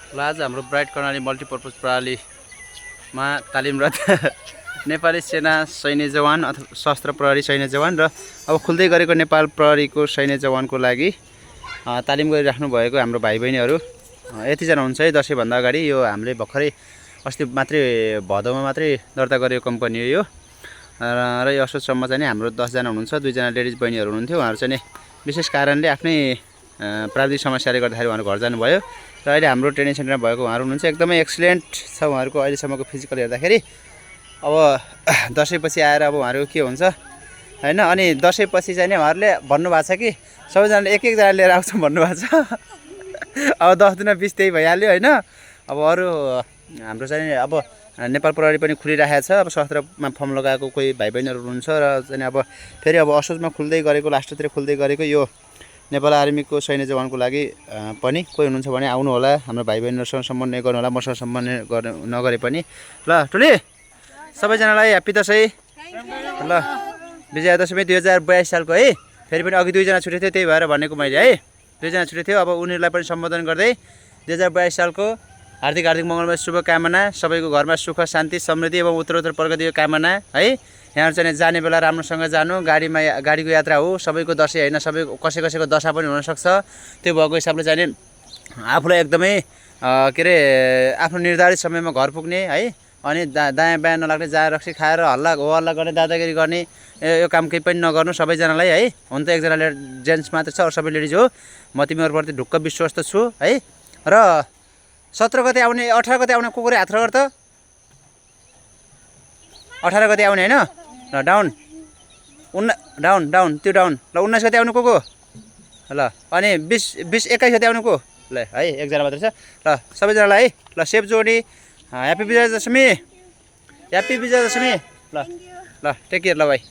ल आज हाम्रो ब्राइट कर्णाली मल्टिपर्पज प्रणालीमा तालिमरत नेपाली सेना सैन्य जवान अथवा सशस्त्र प्रहरी सैन्य जवान र अब खुल्दै गरेको नेपाल प्रहरीको सैन्य जवानको लागि तालिम गरिराख्नु भएको हाम्रो भाइ बहिनीहरू यतिजना हुन्छ है। दसैँभन्दा अगाडि यो हामीले भर्खरै अस्ति मात्रै भदौमा मात्रै दर्ता गरेको कम्पनी हो यो र यो असोजसम्म चाहिँ हाम्रो 10 जना हुनुहुन्छ, 2 जना लेडिज बहिनीहरू हुनुहुन्थ्यो। उहाँहरू चाहिँ विशेष कारणले आफ्नै प्राविधिक समस्याले गर्दाखेरि उहाँहरू घर जानुभयो र अहिले हाम्रो ट्रेनिङ सेन्टरमा भएको उहाँहरू हुनुहुन्छ। एकदमै एक्सिलेन्ट छ उहाँहरूको अहिलेसम्मको फिजिकल हेर्दाखेरि। अब दसैँपछि आएर अब उहाँहरू के हुन्छ हैन। अनि दसैँपछि चाहिँ उहाँहरूले भन्नुभएको छ कि सबैजनाले एक एकजना लिएर आउँछौँ भन्नुभएको छ। अब 10 दिन 20 त्यही भइहाल्यो हैन। अब अरू हाम्रो चाहिँ अब नेपाल प्रहरी पनि खुलिरहेको छ। अब सशस्त्रमा फर्म लगाएको कोही भाइ बहिनीहरू हुनुहुन्छ र चाहिँ अब फेरि अब असोजमा खुल्दै गरेको लास्टतिर खुल्दै गरेको यो नेपाल आर्मीको सैन्य जवानको लागि पनि कोही हुनुहुन्छ भने आउनु होला। हाम्रो भाइ बहिनीहरूसँग सम्बन्ध गर्नु होला, मसँग सम्बन्ध नगरे पनि। ल टुली सबैजनालाई ह्याप्पी दसैँ। ल विजया दशमी 2082 सालको है। फेरि पनि अघि 2 जना छुटेको थियो, त्यही भएर भनेको मैले है। 2 जना छुटेको थियो। अब उनीहरूलाई पनि सम्बोधन गर्दै 2082 सालको हार्दिक हार्दिक मङ्गलमय शुभकामना, सबैको घरमा सुख शान्ति समृद्धि एवं उत्तरोत्तर प्रगतिको कामना है। यहाँ चाहिँ जाने बेला राम्रोसँग जानु, गाडीको यात्रा हो। सबैको दसैँ होइन, सबैको कसैको दशा पनि हुनसक्छ। त्यो भएको हिसाबले चाहिँ आफूलाई एकदमै के अरे आफ्नो निर्धारित समयमा घर पुग्ने है। अनि दायाँ बायाँ नलाग्ने, जहाँ रक्सी खाएर हल्ला गर्ने, दादागिरी गर्ने यो काम केही पनि नगर्नु सबैजनालाई है। हुन त एकजना जेन्ट्स मात्र छ, अरू सबै लेडिज हो। म तिमीहरूप्रति ढुक्क विश्वस्त छु है। र 17 गते आउने, 18 गते आउने कुकुरै हात रगड त। 18 गते आउने होइन। ल डाउन डाउन त्यो डाउन। ल 19 गते आउनु को ल। अनि 21 गते आउनु को ल है। एकजना मात्रै छ। ल सबैजनालाई है। ल सेफ जोडी, ह्याप्पी विजया दशमी, ह्याप्पी विजया दशमी। ल ल टेक केयर। ल भाइ।